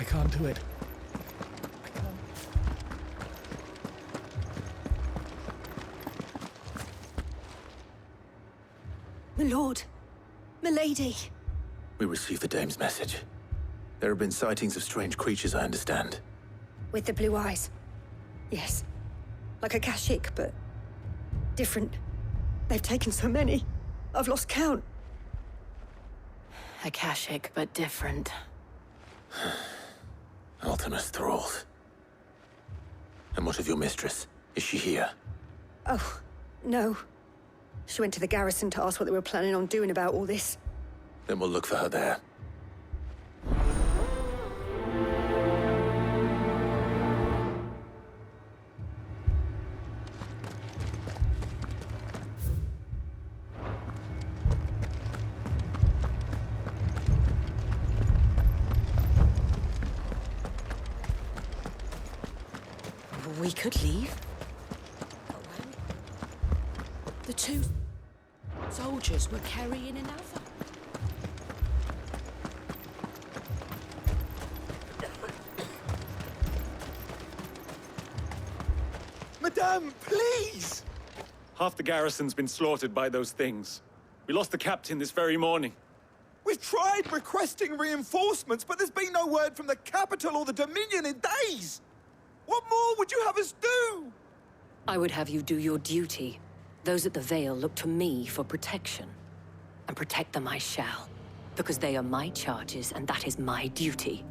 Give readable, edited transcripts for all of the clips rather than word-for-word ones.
I can't do it. I can't. My lord, milady. We received the dame's message. There have been sightings of strange creatures, I understand. With the blue eyes. Yes. Like a Kashik, but different. They've taken so many. I've lost count. Akashic, but different. Ultimus thralls. And what of your mistress? Is she here? Oh, no. She went to the garrison to ask what they were planning on doing about all this. Then we'll look for her there. We could leave. The two soldiers were carrying another. Madame, please! Half the garrison's been slaughtered by those things. We lost the captain this very morning. We've tried requesting reinforcements, but there's been no word from the capital or the Dominion in days! What more would you have us do? I would have you do your duty. Those at the Vale look to me for protection. And protect them I shall. Because they are my charges, and that is my duty.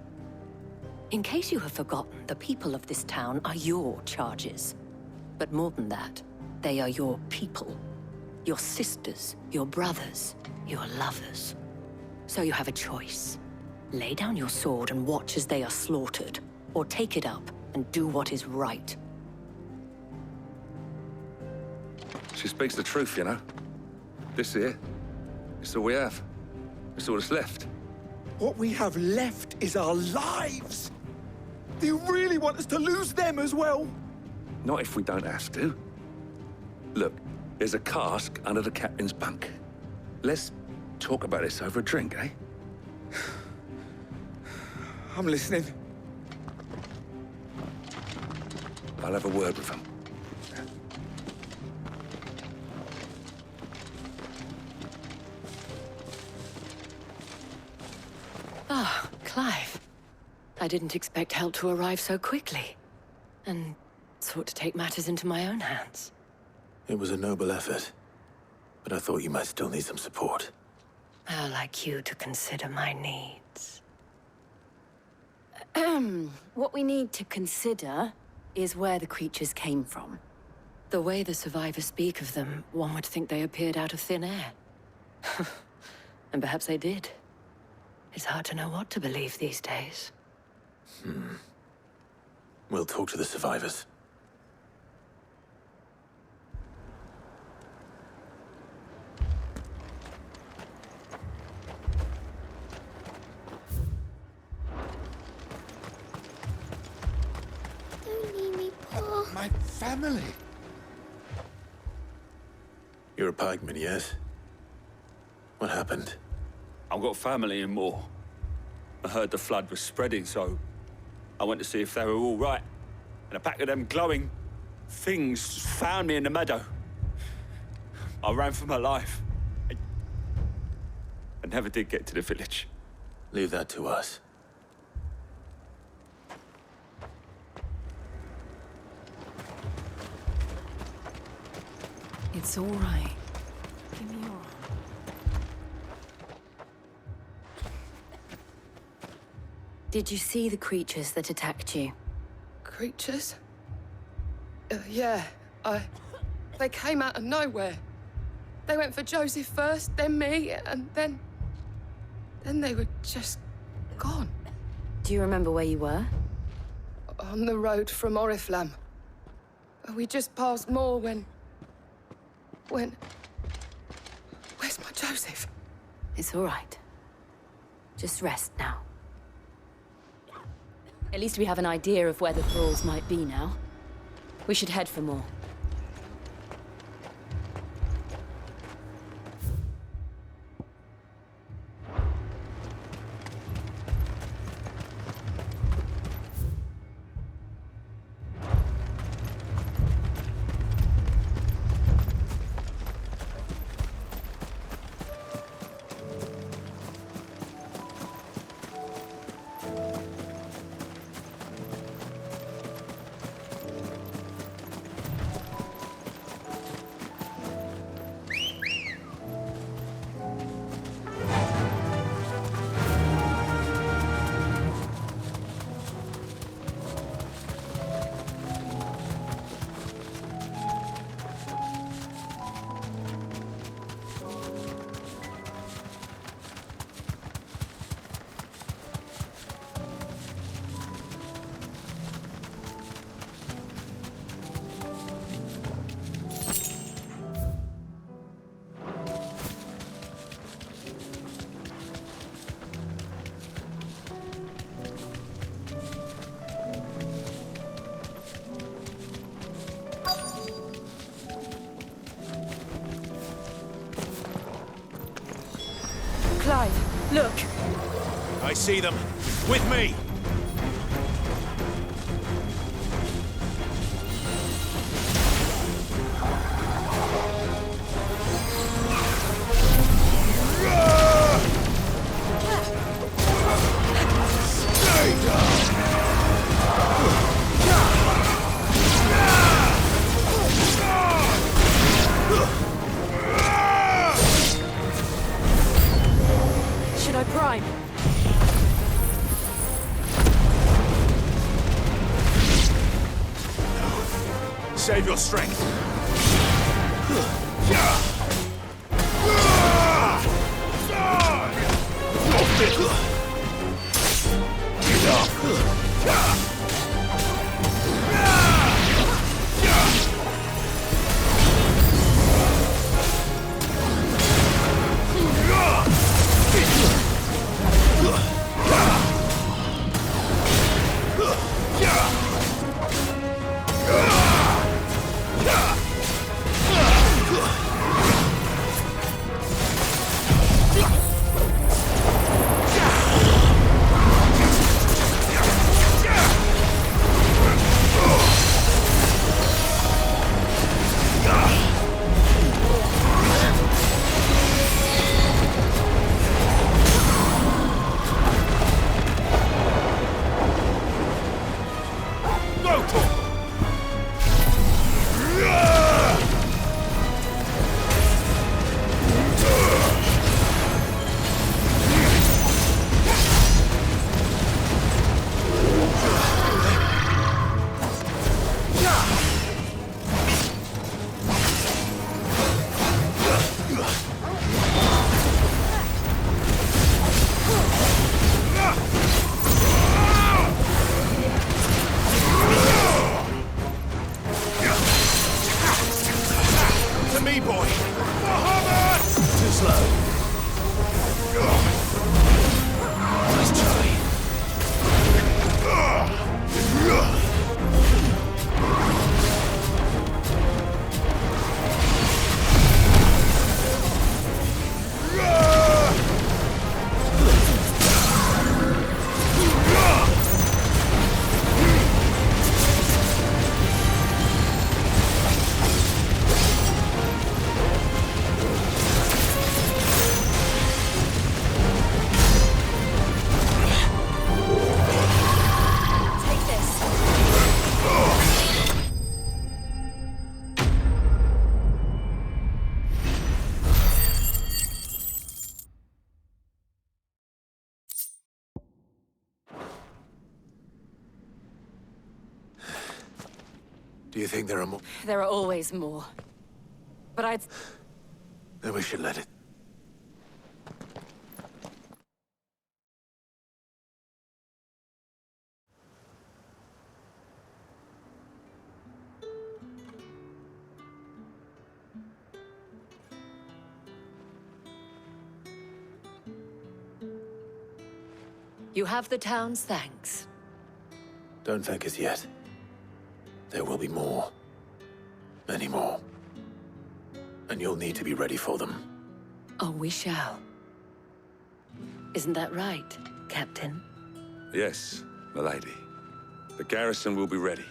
In case you have forgotten, the people of this town are your charges. But more than that, they are your people. Your sisters, your brothers, your lovers. So you have a choice. Lay down your sword and watch as they are slaughtered, or take it up and do what is right. She speaks the truth, you know. This here, it's all we have. It's all that's left. What we have left is our lives! Do you really want us to lose them as well? Not if we don't have to. Look, there's a cask under the captain's bunk. Let's talk about this over a drink, eh? I'm listening. I'll have a word with him. Ah, Clive. I didn't expect help to arrive so quickly. And sought to take matters into my own hands. It was a noble effort, but I thought you might still need some support. How like you to consider my needs. What we need to consider is where the creatures came from. The way the survivors speak of them, one would think they appeared out of thin air. And perhaps they did. It's hard to know what to believe these days. We'll talk to the survivors. Don't leave me, Paul. My family. You're a pikeman, yes? What happened? I've got family in Moor. I heard the flood was spreading, so I went to see if they were all right. And a pack of them glowing things found me in the meadow. I ran for my life. I never did get to the village. Leave that to us. It's all right. Give me your arm. Did you see the creatures that attacked you? Creatures? Yeah, They came out of nowhere. They went for Joseph first, then me, and then they were just gone. Do you remember where you were? On the road from Oriflamme. We just passed Moor when... Where's my Joseph? It's all right. Just rest now. At least we have an idea of where the thralls might be now. We should head for more. Look, I see them. With me! should I prime? Save your strength. Do you think there are more? There are always more. But I'd... Then we should let it. You have the town's thanks. Don't thank us yet. There will be more. Many more. And you'll need to be ready for them. Oh, we shall. Isn't that right, Captain? Yes, milady. The garrison will be ready.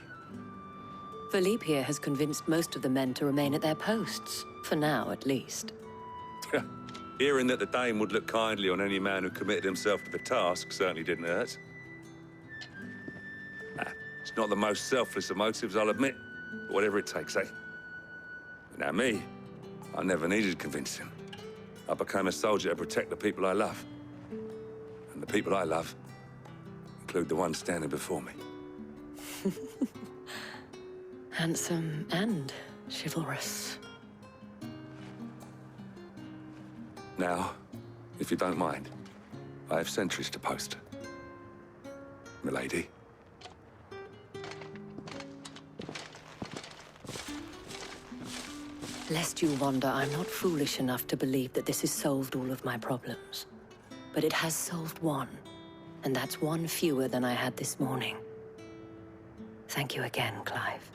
Philippe here has convinced most of the men to remain at their posts. For now, at least. Hearing that the Dame would look kindly on any man who committed himself to the task certainly didn't hurt. It's not the most selfless of motives, I'll admit. But whatever it takes, eh? Now me, I never needed convincing. I became a soldier to protect the people I love. And the people I love include the one standing before me. Handsome and chivalrous. Now, if you don't mind, I have sentries to post. Milady. Lest you wonder, I'm not foolish enough to believe that this has solved all of my problems. But it has solved one, and that's one fewer than I had this morning. Thank you again, Clive.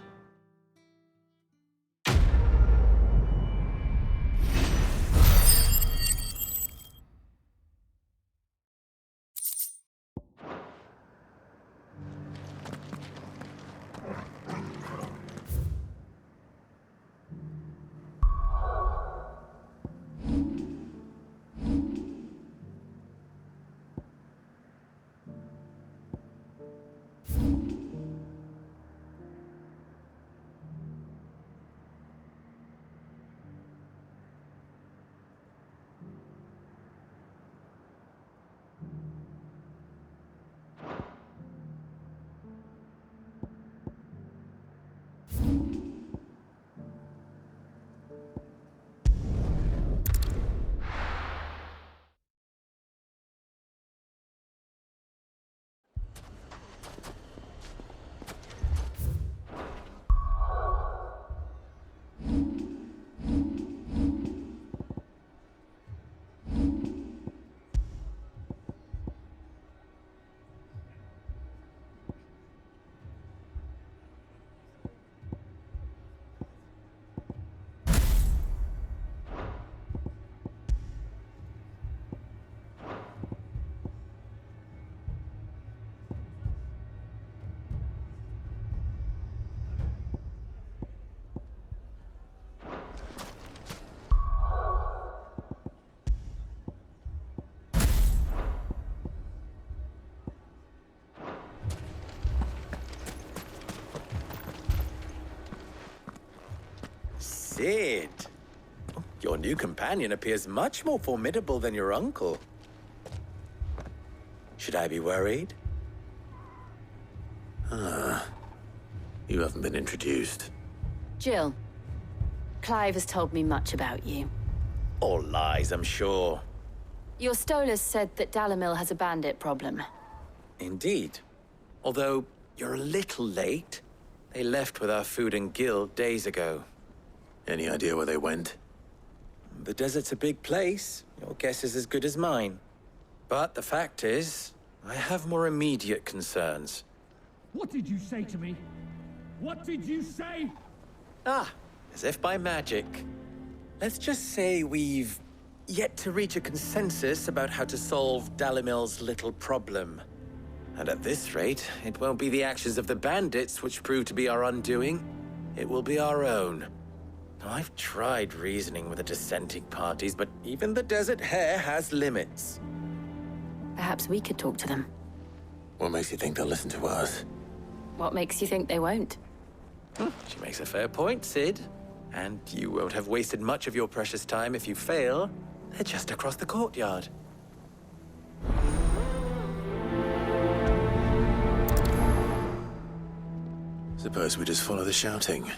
Sid. Your new companion appears much more formidable than your uncle. Should I be worried? You haven't been introduced. Jill, Clive has told me much about you. All lies, I'm sure. Your Stolas said that Dalamil has a bandit problem. Indeed. Although, you're a little late. They left with our food and guild days ago. Any idea where they went? The desert's a big place. Your guess is as good as mine. But the fact is, I have more immediate concerns. What did you say to me? What did you say? Ah, as if by magic. Let's just say we've yet to reach a consensus about how to solve Dalamil's little problem. And at this rate, it won't be the actions of the bandits which prove to be our undoing. It will be our own. Now, I've tried reasoning with the dissenting parties, but even the Desert Hare has limits. Perhaps we could talk to them. What makes you think they'll listen to us? What makes you think they won't? She makes a fair point, Sid. And you won't have wasted much of your precious time if you fail. They're just across the courtyard. Suppose we just follow the shouting.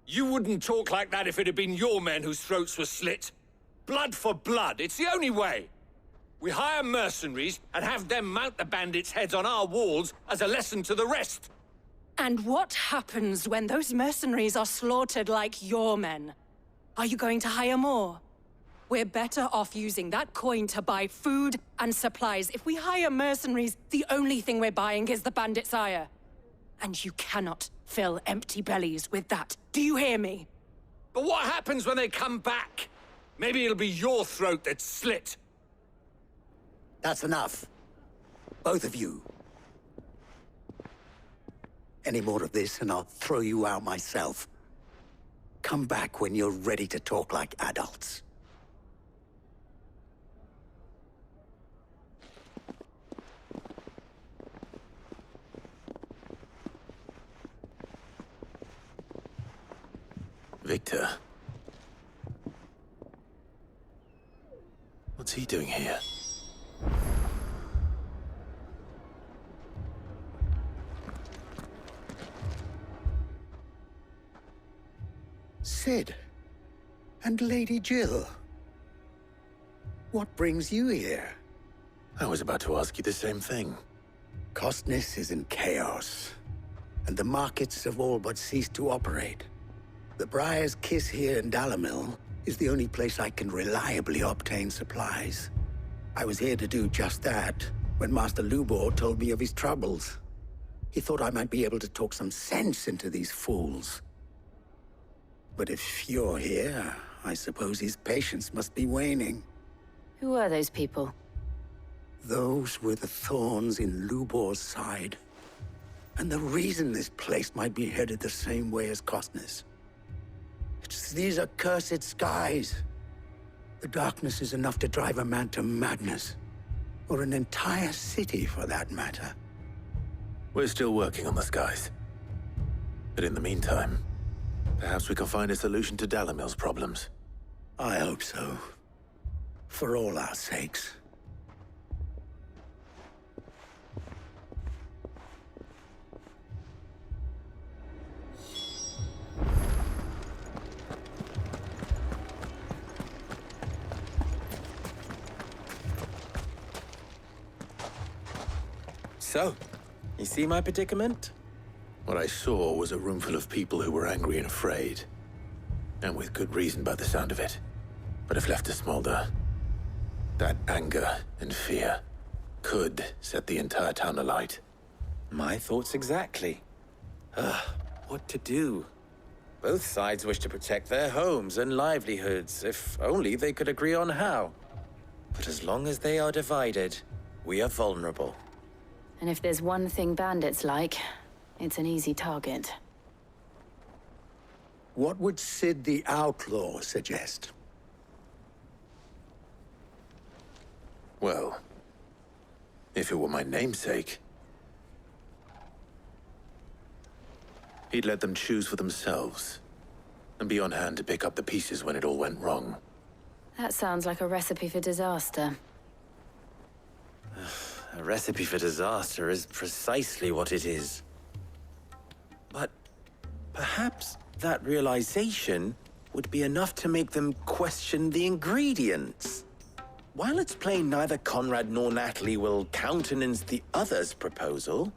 You wouldn't talk like that if it had been your men whose throats were slit. Blood for blood, it's the only way. We hire mercenaries and have them mount the bandits' heads on our walls as a lesson to the rest. And what happens when those mercenaries are slaughtered like your men? Are you going to hire more? We're better off using that coin to buy food and supplies. If we hire mercenaries, the only thing we're buying is the bandits' ire. And you cannot fill empty bellies with that. Do you hear me? But what happens when they come back? Maybe it'll be your throat that's slit. That's enough. Both of you. Any more of this and I'll throw you out myself. Come back when you're ready to talk like adults. Victor. What's he doing here? Sid. And Lady Jill. What brings you here? I was about to ask you the same thing. Costness is in chaos, and the markets have all but ceased to operate. The Briar's Kiss here in Dalamil is the only place I can reliably obtain supplies. I was here to do just that when Master Lubor told me of his troubles. He thought I might be able to talk some sense into these fools. But if you're here, I suppose his patience must be waning. Who are those people? Those were the thorns in Lubor's side. And the reason this place might be headed the same way as Costness. It's these accursed skies. The darkness is enough to drive a man to madness. Or an entire city, for that matter. We're still working on the skies. But in the meantime, perhaps we can find a solution to Dalamil's problems. I hope so. For all our sakes. So, you see my predicament? What I saw was a room full of people who were angry and afraid. And with good reason by the sound of it. But if left to smolder, that anger and fear could set the entire town alight. My thoughts exactly. What to do? Both sides wish to protect their homes and livelihoods, if only they could agree on how. But as long as they are divided, we are vulnerable. And if there's one thing bandits like, it's an easy target. What would Sid the Outlaw suggest? Well, if it were my namesake, he'd let them choose for themselves and be on hand to pick up the pieces when it all went wrong. That sounds like a recipe for disaster. A recipe for disaster is precisely what it is. But perhaps that realization would be enough to make them question the ingredients. While it's plain neither Conrad nor Natalie will countenance the other's proposal,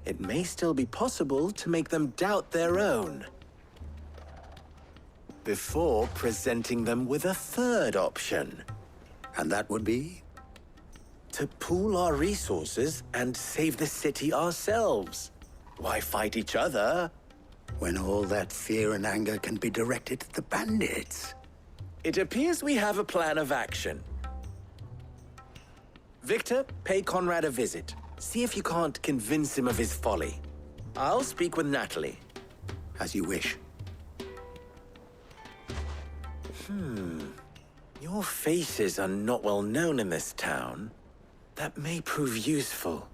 it may still be possible to make them doubt their own before presenting them with a third option. And that would be? To pool our resources and save the city ourselves. Why fight each other when all that fear and anger can be directed at the bandits? It appears we have a plan of action. Victor, pay Conrad a visit. See if you can't convince him of his folly. I'll speak with Natalie. As you wish. Your faces are not well known in this town. That may prove useful.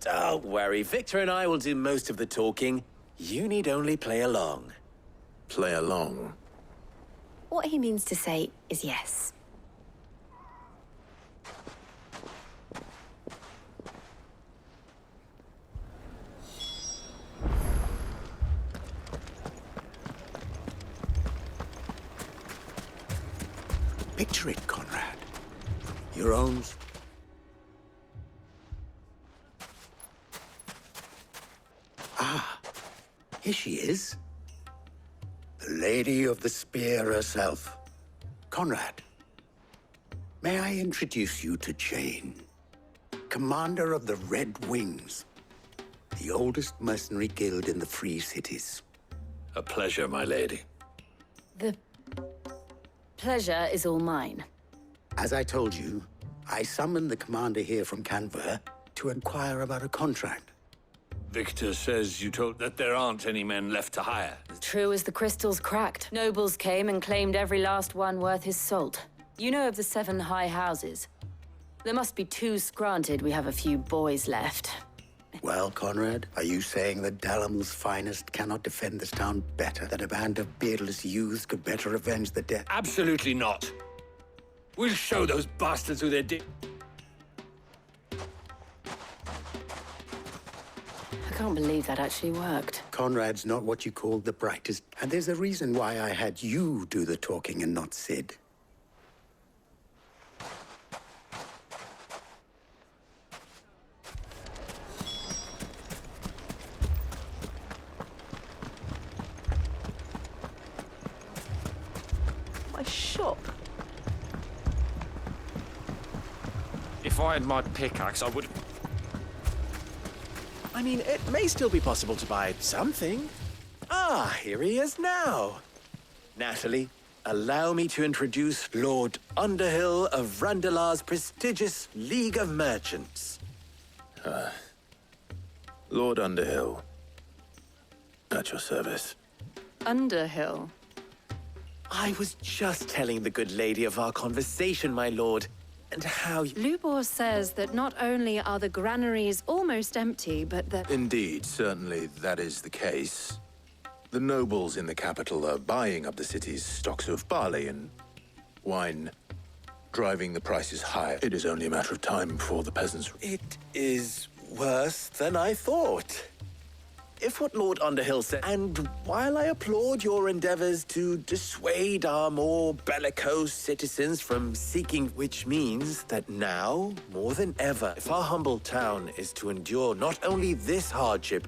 Don't worry, Victor and I will do most of the talking. You need only play along. Play along? What he means to say is yes. Picture it, Conrad. Your own... Ah, here she is. The Lady of the Spear herself. Conrad, may I introduce you to Jane, commander of the Red Wings, the oldest mercenary guild in the Free Cities. A pleasure, my lady. The pleasure is all mine. As I told you, I summoned the commander here from Canver to inquire about a contract. Victor says you told that there aren't any men left to hire. True as the crystals cracked. Nobles came and claimed every last one worth his salt. You know of the 7 high houses. There must be 2 granted we have a few boys left. Well, Conrad, are you saying that Dalamel's finest cannot defend this town better than a band of beardless youths could better avenge the death? Absolutely not. We'll show those bastards who they're I can't believe that actually worked. Conrad's not what you call the brightest, and there's a reason why I had you do the talking and not Sid. My shop. If I had my pickaxe, I would... I mean, it may still be possible to buy something. Ah, here he is now. Natalie, allow me to introduce Lord Underhill of Randalar's prestigious League of Merchants. Lord Underhill. At your service. Underhill? I was just telling the good lady of our conversation, my lord, and how... Lubor says that not only are the granaries almost empty, but that... Indeed, certainly that is the case. The nobles in the capital are buying up the city's stocks of barley and wine, driving the prices higher. It is only a matter of time before the peasants... It is worse than I thought. If what Lord Underhill said, and while I applaud your endeavors to dissuade our more bellicose citizens from seeking, which means that now, more than ever, if our humble town is to endure not only this hardship...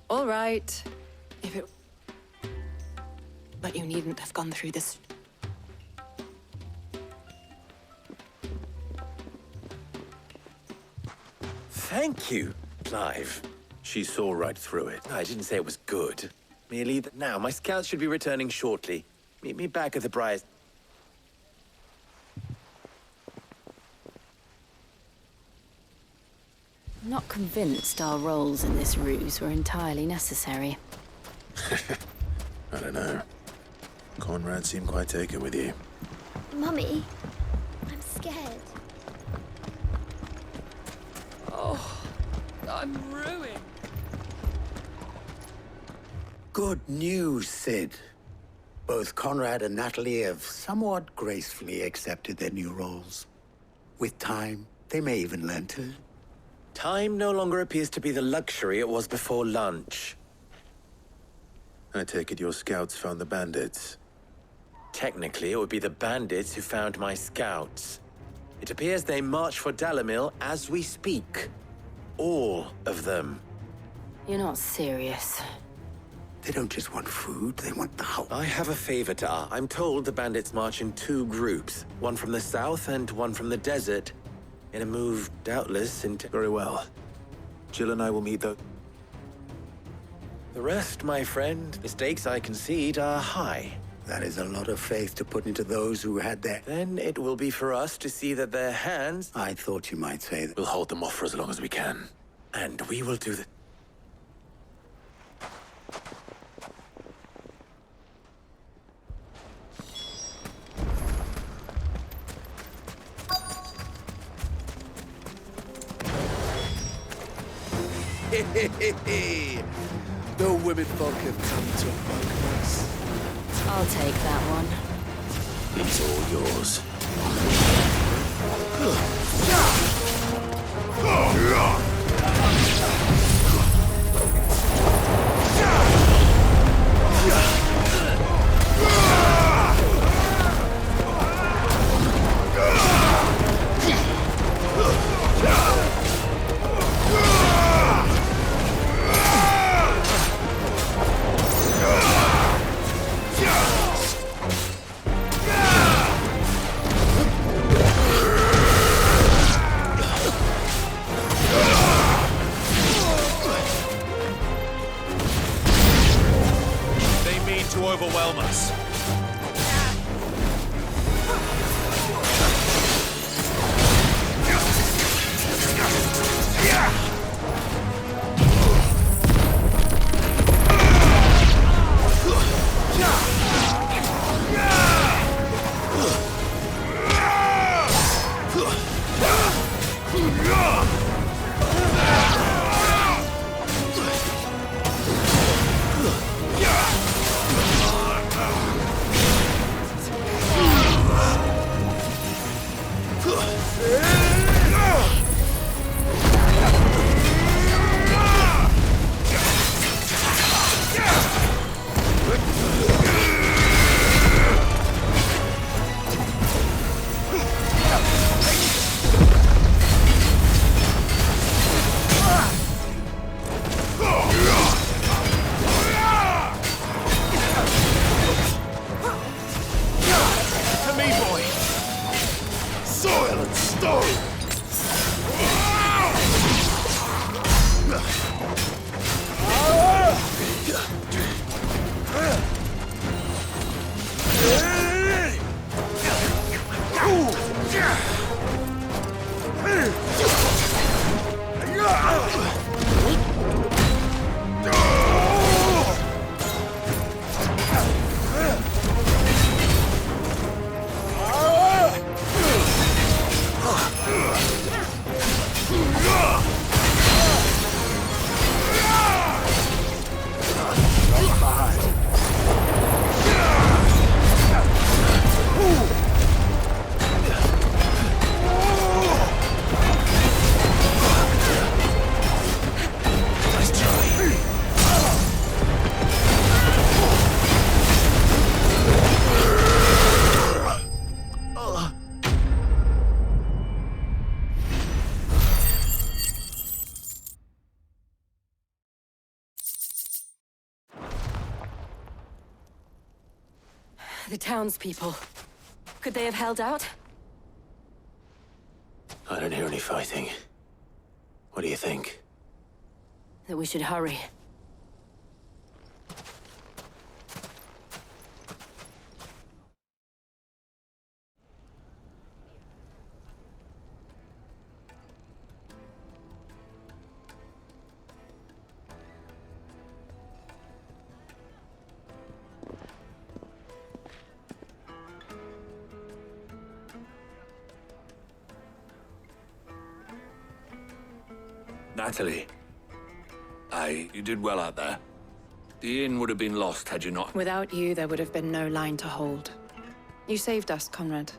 All right. If it... But you needn't have gone through this. Thank you, Clive. She saw right through it. I didn't say it was good. Merely that now my scouts should be returning shortly. Meet me back at the Briars. I'm not convinced our roles in this ruse were entirely necessary. I don't know. Conrad seemed quite taken with you. Mummy, I'm scared. Oh, I'm ruined. Good news, Sid. Both Conrad and Natalie have somewhat gracefully accepted their new roles. With time, they may even learn to... Time no longer appears to be the luxury it was before lunch. I take it your scouts found the bandits. Technically, it would be the bandits who found my scouts. It appears they march for Dalimil as we speak. All of them. You're not serious. They don't just want food, they want the whole... I have a favor to ask. I'm told the bandits march in 2 groups. One from the south and one from the desert. In a move, doubtless, into... Very well. Jill and I will meet the... The rest, my friend, the stakes I concede are high. That is a lot of faith to put into those who had their... Then it will be for us to see that their hands... I thought you might say that... We'll hold them off for as long as we can. And we will do the... The women folk have come to welcome us. I'll take that one. He's all yours. Overwhelm us. The townspeople. Could they have held out? I don't hear any fighting. What do you think? That we should hurry. Natalie. Aye, you did well out there. The inn would have been lost had you not. Without you, there would have been no line to hold. You saved us, Conrad.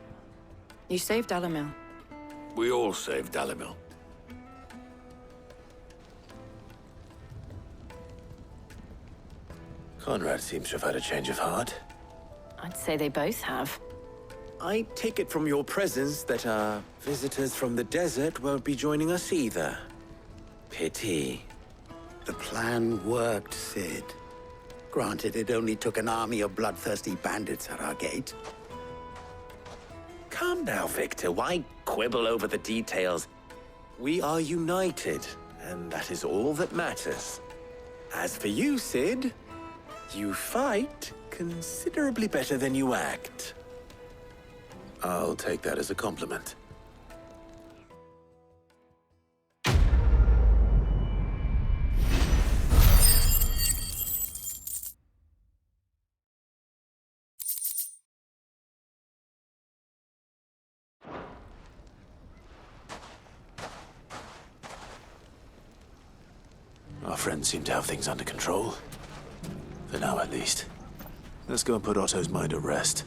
You saved Dalimil. We all saved Dalimil. Conrad seems to have had a change of heart. I'd say they both have. I take it from your presence that our visitors from the desert won't be joining us either. Pity. The plan worked, Sid. Granted, it only took an army of bloodthirsty bandits at our gate. Calm now, Victor. Why quibble over the details? We are united, and that is all that matters. As for you, Sid, you fight considerably better than you act. I'll take that as a compliment. Our friends seem to have things under control. For now, at least. Let's go and put Otto's mind at rest.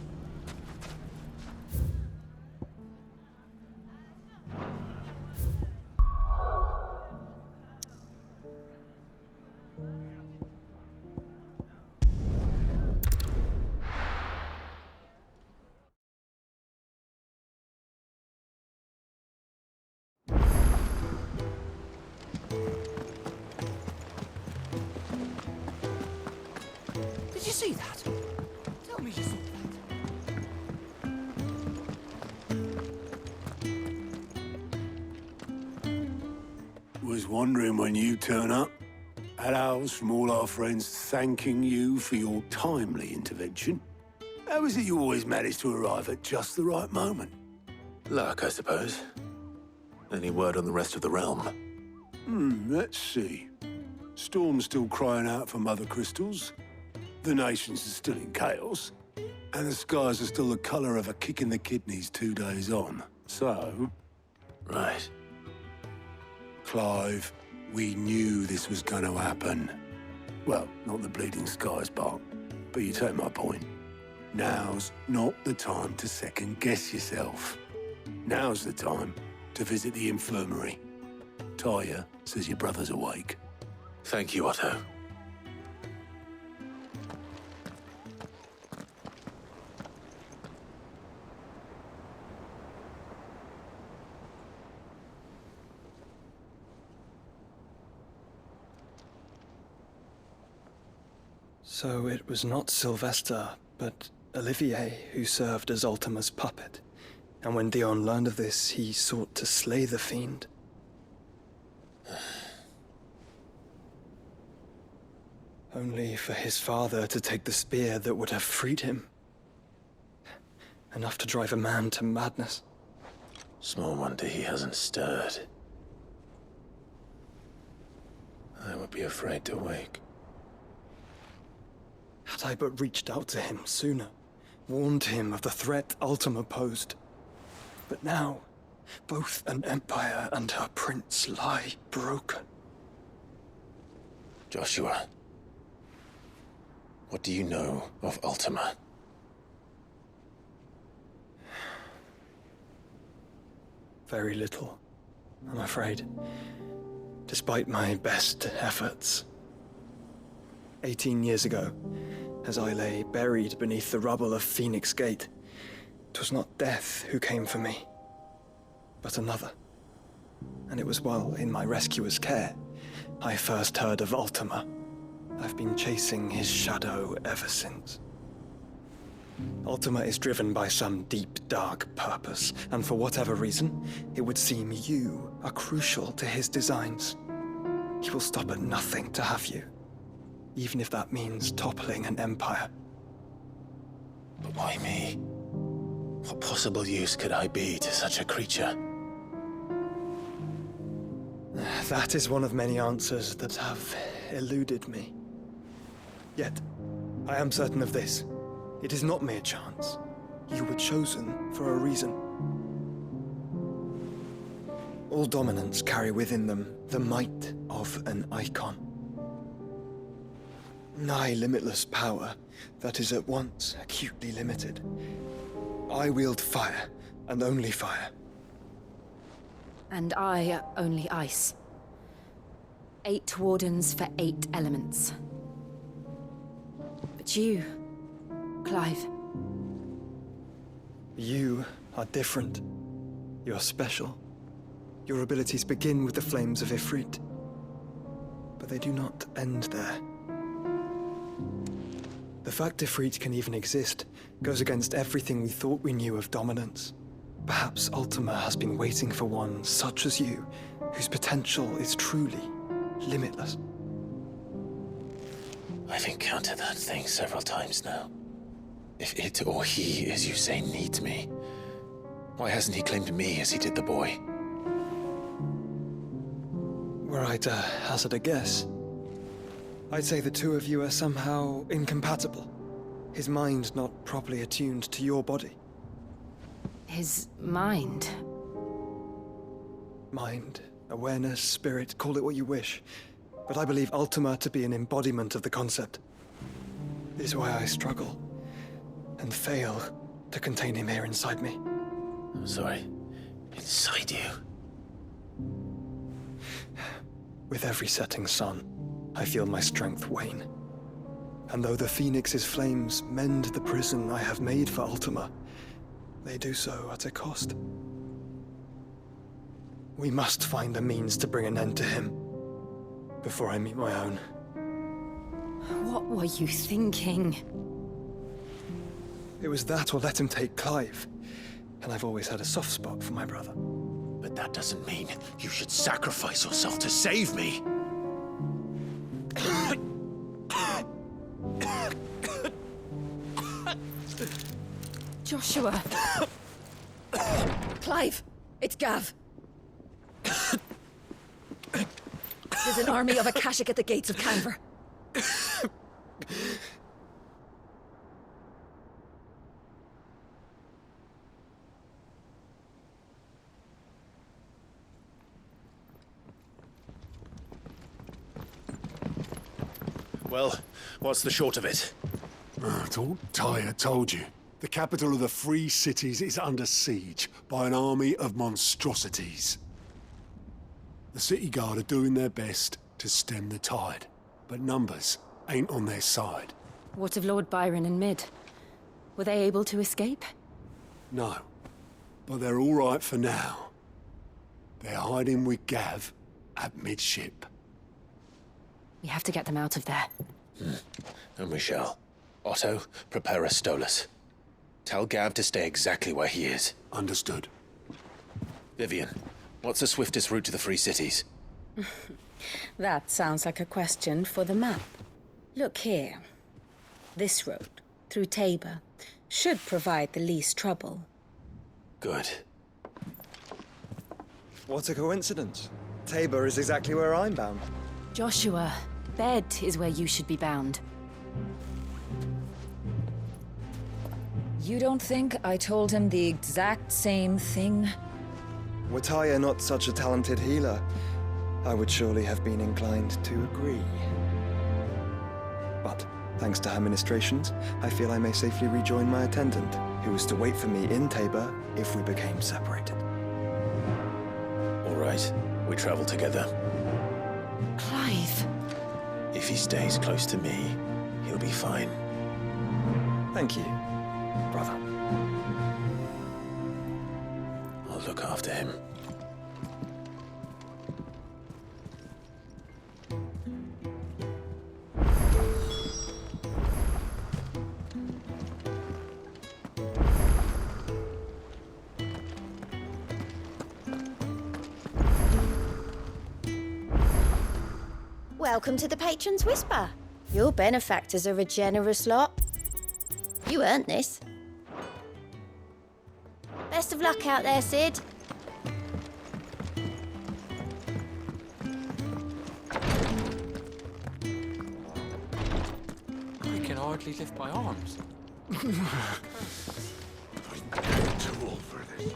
Did you see that? Tell me you saw that. Was wondering when you turn up. Had owls from all our friends thanking you for your timely intervention. How is it you always manage to arrive at just the right moment? Luck, I suppose. Any word on the rest of the realm? Let's see. Storm's still crying out for mother crystals. The nations are still in chaos. And the skies are still the colour of a kick in the kidneys 2 days on. So... Right. Clive, we knew this was going to happen. Well, not the bleeding skies part, but you take my point. Now's not the time to second-guess yourself. Now's the time to visit the infirmary. Taya says your brother's awake. Thank you, Otto. So it was not Sylvester, but Olivier who served as Ultima's puppet. And when Dion learned of this, he sought to slay the fiend. Only for his father to take the spear that would have freed him. Enough to drive a man to madness. Small wonder he hasn't stirred. I would be afraid to wake. Had I but reached out to him sooner, warned him of the threat Ultima posed. But now, both an empire and her prince lie broken. Joshua, what do you know of Ultima? Very little, I'm afraid. Despite my best efforts. 18 years ago, as I lay buried beneath the rubble of Phoenix Gate, 'twas not death who came for me, but another. And it was while in my rescuer's care, I first heard of Ultima. I've been chasing his shadow ever since. Ultima is driven by some deep, dark purpose, and for whatever reason, it would seem you are crucial to his designs. He will stop at nothing to have you, even if that means toppling an empire. But why me? What possible use could I be to such a creature? That is one of many answers that have eluded me. Yet, I am certain of this. It is not mere chance. You were chosen for a reason. All dominants carry within them the might of an icon. Nigh limitless power that is at once acutely limited. I wield fire, and only fire. And I only ice. 8 wardens for 8 elements. But you, Clive. You are different. You're special. Your abilities begin with the flames of Ifrit. But they do not end there. The fact Ifrit can even exist goes against everything we thought we knew of dominance. Perhaps Ultima has been waiting for one such as you, whose potential is truly limitless. I've encountered that thing several times now. If it or he, as you say, needs me, why hasn't he claimed me as he did the boy? Were I to hazard a guess, I'd say the two of you are somehow incompatible. His mind not properly attuned to your body. His mind? Mind, awareness, spirit, call it what you wish. But I believe Ultima to be an embodiment of the concept. This is why I struggle and fail to contain him here inside me. I'm sorry. Inside you? With every setting sun, I feel my strength wane. And though the Phoenix's flames mend the prison I have made for Ultima, they do so at a cost. We must find a means to bring an end to him before I meet my own. What were you thinking? It was that or let him take Clive. And I've always had a soft spot for my brother. But that doesn't mean you should sacrifice yourself to save me. Joshua! Clive! It's Gav! There's an army of Akashic at the gates of Canver. Well, what's the short of it? I thought Tyre told you. The capital of the Free Cities is under siege by an army of monstrosities. The City Guard are doing their best to stem the tide, but numbers ain't on their side. What of Lord Byron and Mid? Were they able to escape? No, but they're all right for now. They're hiding with Gav at midship. We have to get them out of there. And we shall. Otto, prepare a Stolas. Tell Gav to stay exactly where he is. Understood. Vivian, what's the swiftest route to the Free Cities? That sounds like a question for the map. Look here. This road, through Tabor, should provide the least trouble. Good. What a coincidence. Tabor is exactly where I'm bound. Joshua, bed is where you should be bound. You don't think I told him the exact same thing? Were Tyre not such a talented healer, I would surely have been inclined to agree. But, thanks to her ministrations, I feel I may safely rejoin my attendant, who was to wait for me in Tabor if we became separated. All right, we travel together. Clive! If he stays close to me, he'll be fine. Thank you, brother. I'll look after him. Welcome to the Patron's Whisper. Your benefactors are a generous lot. You earned this. Best of luck out there, Sid. I can hardly lift my arms. I'm getting too old for this.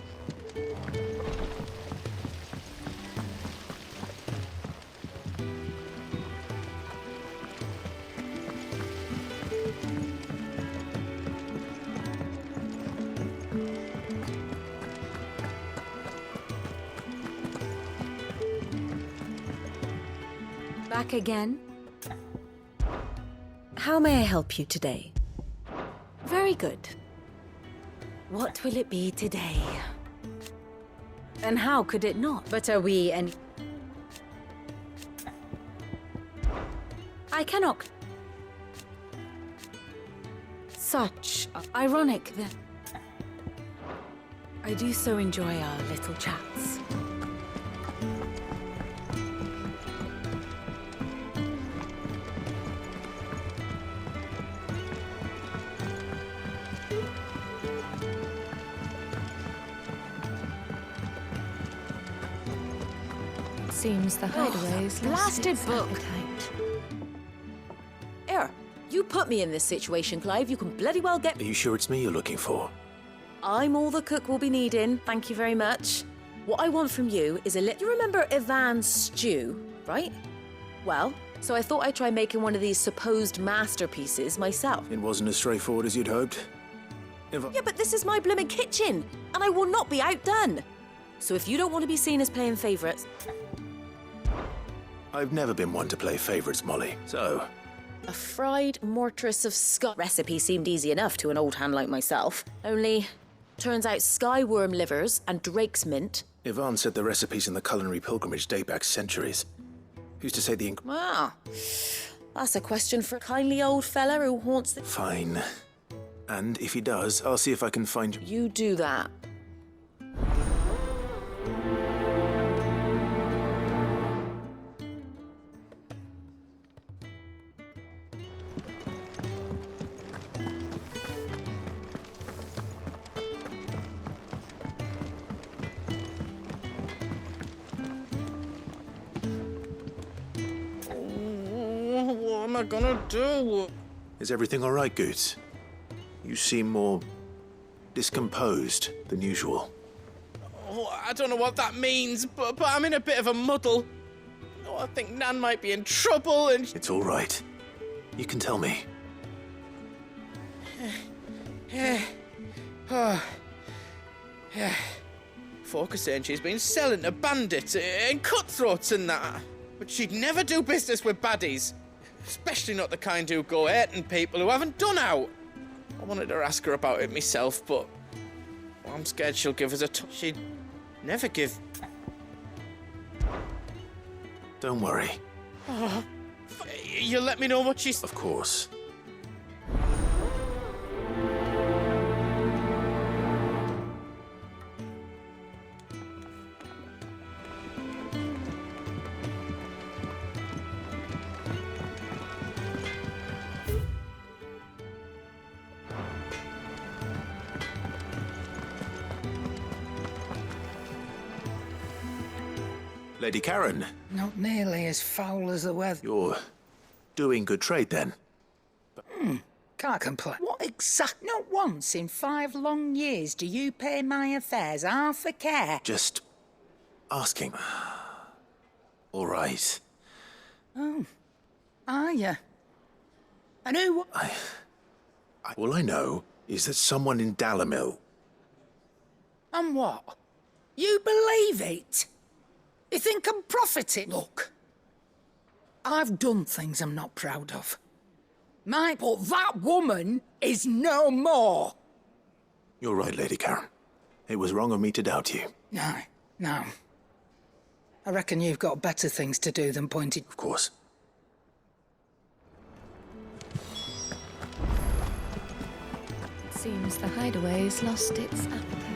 Back again? How may I help you today? Very good. What will it be today? And how could it not? But are we any... I cannot... Such ironic that... I do so enjoy our little chats. Seems the hideaway's blasted book. Here, you put me in this situation, Clive. You can bloody well get... Are you sure it's me you're looking for? I'm all the cook will be needing. Thank you very much. What I want from you is a You remember Ivan's stew, right? Well, so I thought I'd try making one of these supposed masterpieces myself. It wasn't as straightforward as you'd hoped. Yeah, but this is my blooming kitchen, and I will not be outdone. So if you don't want to be seen as playing favourites... I've never been one to play favourites, Molly, so... A fried mortress of sky... Recipe seemed easy enough to an old hand like myself. Only, turns out skyworm livers and drake's mint... Ivan said the recipes in the culinary pilgrimage date back centuries. Who's to say the... Ah, that's a question for a kindly old fella who haunts the... Fine. And if he does, I'll see if I can find... You do that. What am I gonna do? Is everything all right, Goots? You seem more discomposed than usual. Oh, I don't know what that means, but I'm in a bit of a muddle. Oh, I think Nan might be in trouble and... It's all right. You can tell me. Folk are saying she's been selling to bandits and cutthroats and that. But she'd never do business with baddies. Especially not the kind who go hurting people who haven't done out. I wanted to ask her about it myself, but I'm scared she'll give us a she'd never give... Don't worry. Oh, you'll let me know what she's... Of course. Lady Karen. Not nearly as foul as the weather. You're doing good trade, then? Can't complain. What exact? Not once in 5 long years do you pay my affairs half a care. Just asking. All right. Oh, are you? And who? All I know is that someone in Dalimil... And what? You believe it? You think I'm profiting? Look, I've done things I'm not proud of. But that woman is no more. You're right, Lady Karen. It was wrong of me to doubt you. No. I reckon you've got better things to do than pointing... Of course. It seems the hideaway's lost its appetite.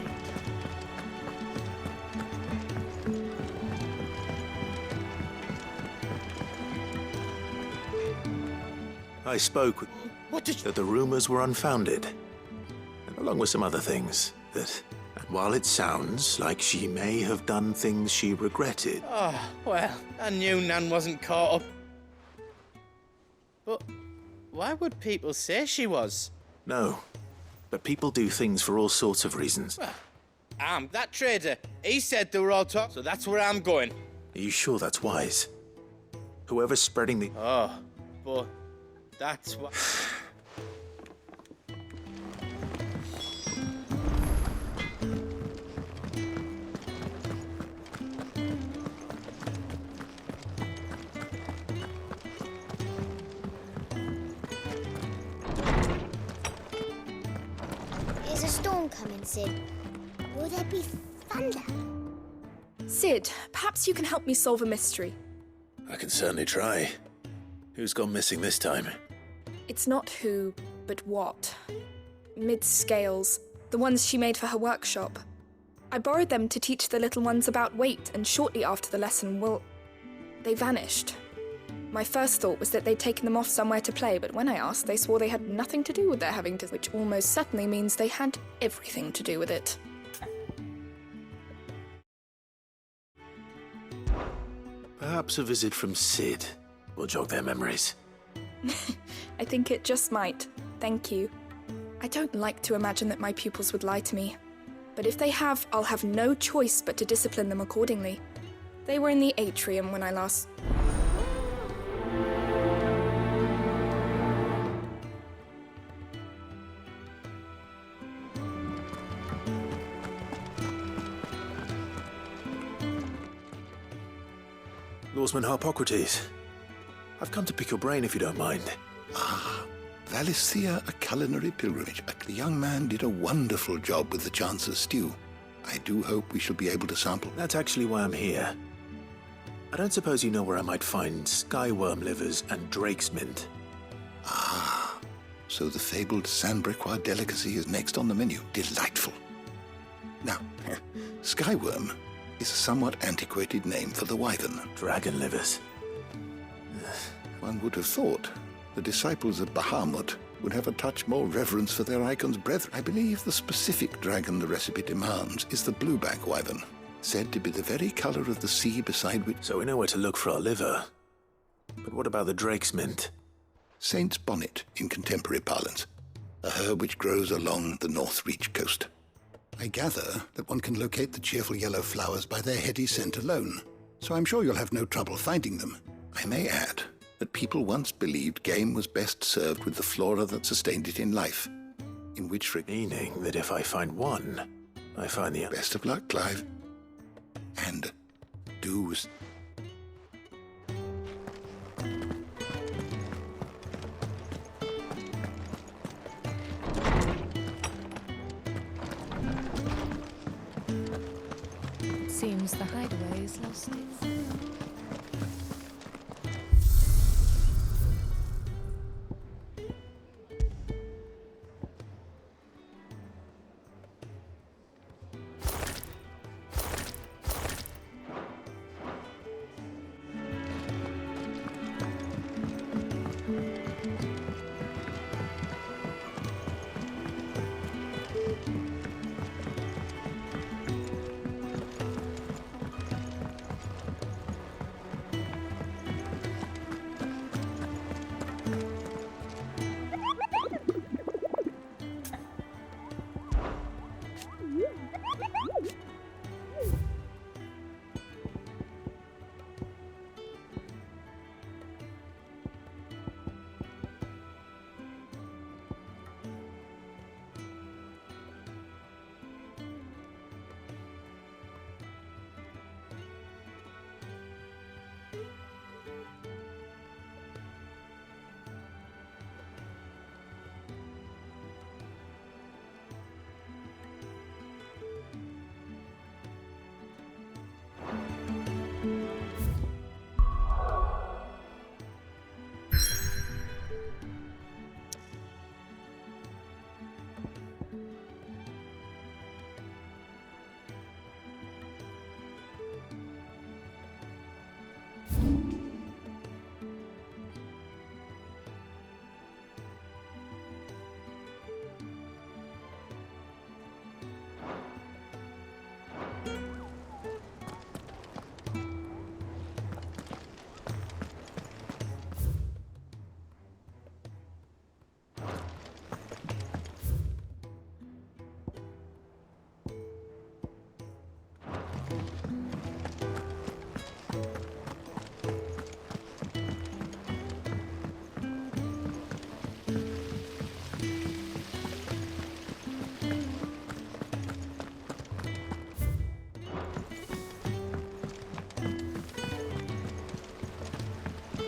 I spoke that the rumors were unfounded, and along with some other things, that while it sounds like she may have done things she regretted... Oh, well, I knew Nan wasn't caught up. But why would people say she was? No, but people do things for all sorts of reasons. Well, that trader, he said they were all talk, so that's where I'm going. Are you sure that's wise? Whoever's spreading the... Oh, but... That's what... There's a storm coming, Sid. Will there be thunder? Sid, perhaps you can help me solve a mystery. I can certainly try. Who's gone missing this time? It's not who, but what. Mid's scales, the ones she made for her workshop. I borrowed them to teach the little ones about weight, and shortly after the lesson, well, they vanished. My first thought was that they'd taken them off somewhere to play, but when I asked, they swore they had nothing to do with their having to, which almost certainly means they had everything to do with it. Perhaps a visit from Sid will jog their memories. I think it just might. Thank you. I don't like to imagine that my pupils would lie to me. But if they have, I'll have no choice but to discipline them accordingly. They were in the atrium when I last... Lawsman Harpocrates, I've come to pick your brain if you don't mind. Ah, Valisthea, a culinary pilgrimage. The young man did a wonderful job with the Chance's stew. I do hope we shall be able to sample. That's actually why I'm here. I don't suppose you know where I might find skyworm livers and drake's mint. Ah, so the fabled Sanbrequois delicacy is next on the menu. Delightful. Now, skyworm is a somewhat antiquated name for the wyvern. Dragon livers. One would have thought the disciples of Bahamut would have a touch more reverence for their icon's brethren. I believe the specific dragon the recipe demands is the blueback wyvern, said to be the very color of the sea beside which... So we know where to look for our liver. But what about the drake's mint? Saint's bonnet in contemporary parlance, a herb which grows along the North Reach coast. I gather that one can locate the cheerful yellow flowers by their heady scent alone, so I'm sure you'll have no trouble finding them. I may add that people once believed game was best served with the flora that sustained it in life, in which... Meaning that if I find one, I find the... Best of luck, Clive. And do... Seems the hideaway is lost.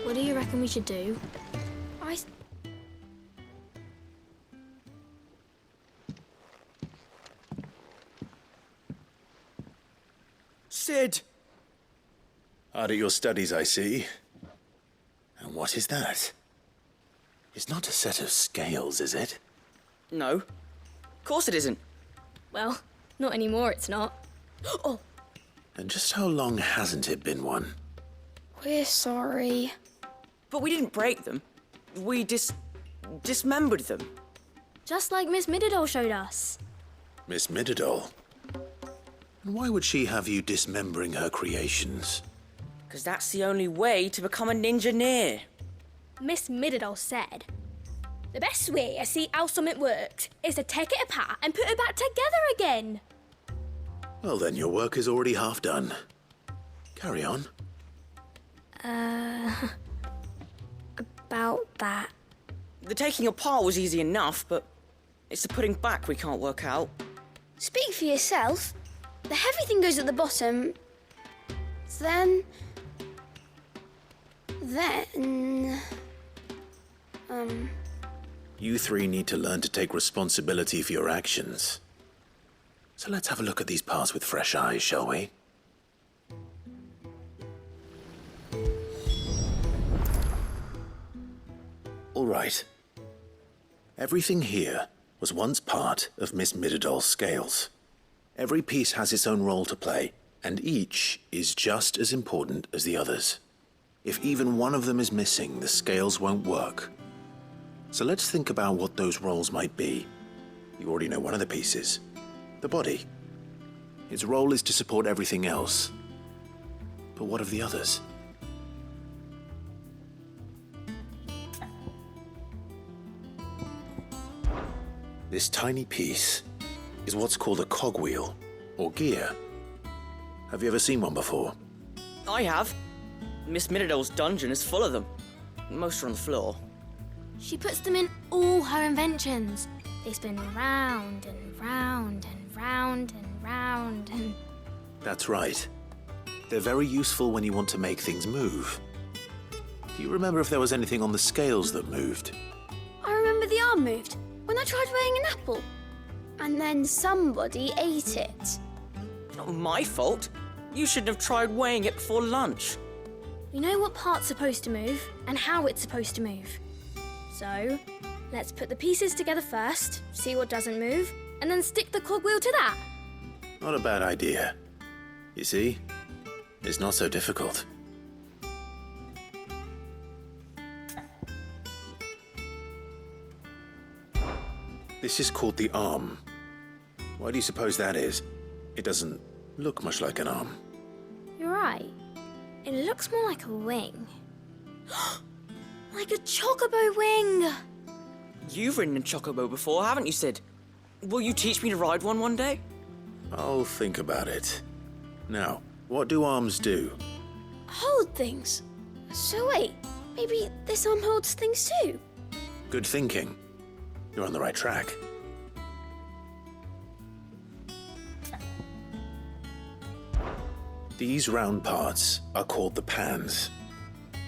What do you reckon we should do? Sid! Hard at your studies, I see. And what is that? It's not a set of scales, is it? No. Of course it isn't. Well, not anymore, it's not. Oh, And just how long hasn't it been one? we're sorry. But we didn't break them. We dismembered them. Just like Miss Mididol showed us. Miss Mididol? And why would she have you dismembering her creations? Because that's the only way to become a ninja-neer. Miss Mididol said, the best way to see how something works is to take it apart and put it back together again. Well then, your work is already half done. Carry on. About that. The taking apart was easy enough, but it's the putting back we can't work out. Speak for yourself. The heavy thing goes at the bottom. Then... You three need to learn to take responsibility for your actions. So let's have a look at these parts with fresh eyes, shall we? All right. Everything here was once part of Miss Mididol's scales. Every piece has its own role to play, and each is just as important as the others. If even one of them is missing, the scales won't work. So let's think about what those roles might be. You already know one of the pieces. The body. Its role is to support everything else. But what of the others? This tiny piece is what's called a cogwheel, or gear. Have you ever seen one before? I have. Miss Mididol's dungeon is full of them. Most are on the floor. She puts them in all her inventions. They spin round and round and round and round and... That's right. They're very useful when you want to make things move. Do you remember if there was anything on the scales that moved? I remember the arm moved when I tried weighing an apple. And then somebody ate it. Not my fault. You shouldn't have tried weighing it before lunch. We know what part's supposed to move and how it's supposed to move. So, let's put the pieces together first, see what doesn't move, and then stick the cogwheel to that. Not a bad idea. You see? It's not so difficult. This is called the arm. Why do you suppose that is? It doesn't look much like an arm. You're right. It looks more like a wing. Like a chocobo wing! You've ridden a chocobo before, haven't you, Sid? Will you teach me to ride one day? I'll think about it. Now, what do arms do? Hold things. So wait, maybe this arm holds things too? Good thinking. You're on the right track. These round parts are called the pans.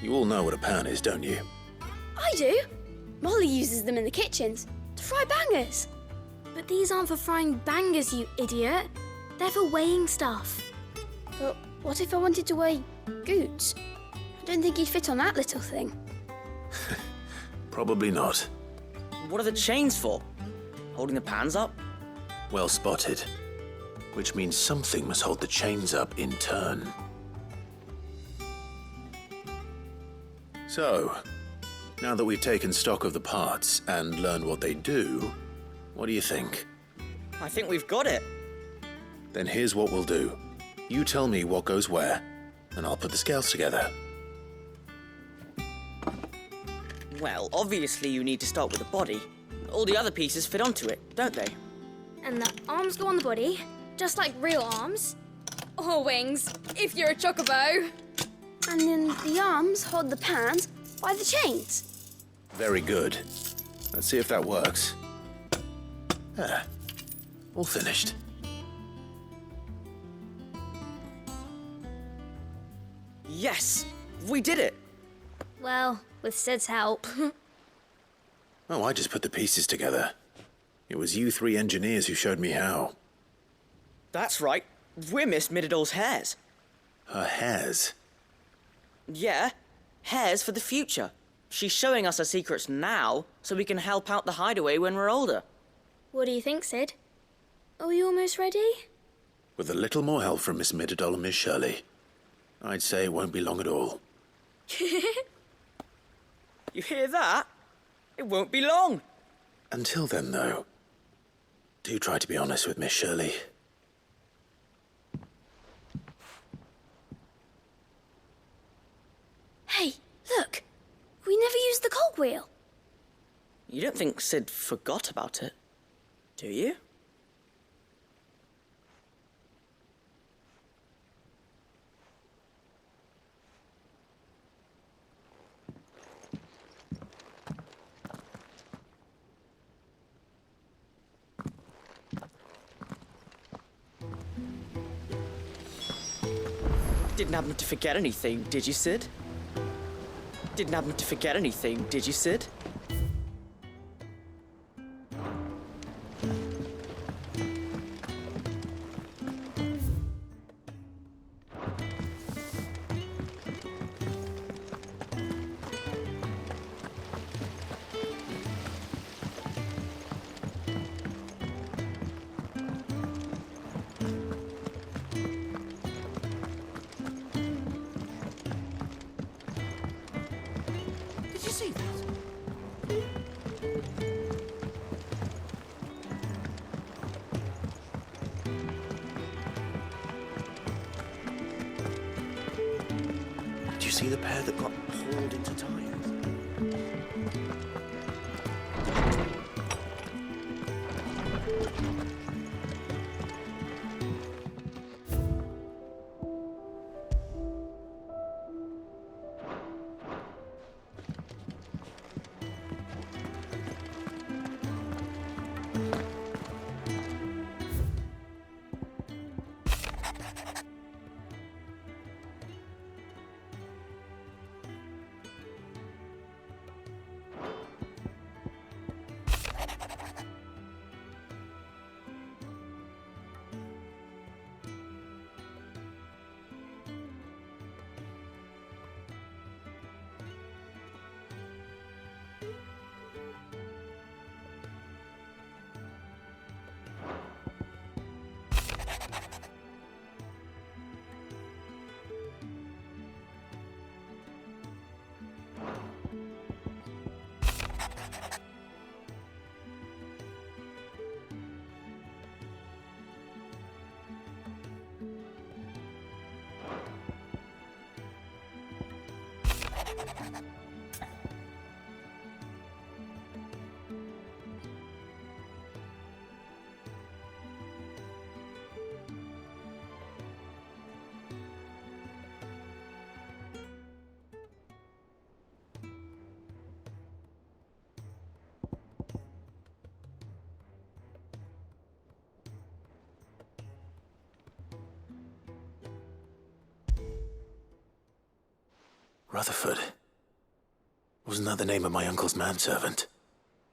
You all know what a pan is, don't you? I do. Molly uses them in the kitchens to fry bangers. But these aren't for frying bangers, you idiot. They're for weighing stuff. But what if I wanted to weigh goods? I don't think he'd fit on that little thing. Probably not. What are the chains for? Holding the pans up? Well spotted. Which means something must hold the chains up in turn. So, now that we've taken stock of the parts and learned what they do, what do you think? I think we've got it. Then here's what we'll do. You tell me what goes where, and I'll put the scales together. Well, obviously you need to start with the body. All the other pieces fit onto it, don't they? And the arms go on the body, just like real arms. Or wings, if you're a chocobo. And then the arms hold the pans by the chains. Very good. Let's see if that works. Ah, all finished. Yes! We did it! Well, with Sid's help. Oh, I just put the pieces together. It was you three engineers who showed me how. That's right. We're Miss Mididol's hares. Her hairs. Yeah, hares for the future. She's showing us her secrets now, so we can help out the hideaway when we're older. What do you think, Sid? Are we almost ready? With a little more help from Miss Midadol and Miss Shirley, I'd say it won't be long at all. You hear that? It won't be long. Until then, though, do try to be honest with Miss Shirley. Hey, look! We never used the cogwheel. You don't think Sid forgot about it, do you? Didn't happen to forget anything, did you, Sid? Didn't happen to forget anything, did you, Sid? Did you see that? Did you see the pair that got hauled into tires? Rutherford. Wasn't that the name of my uncle's manservant?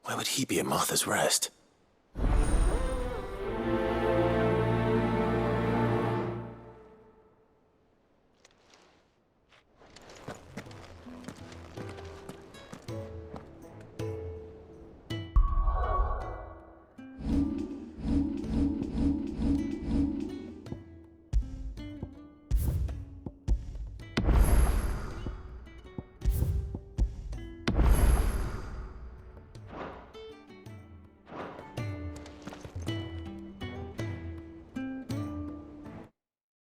Where would he be at Martha's Rest?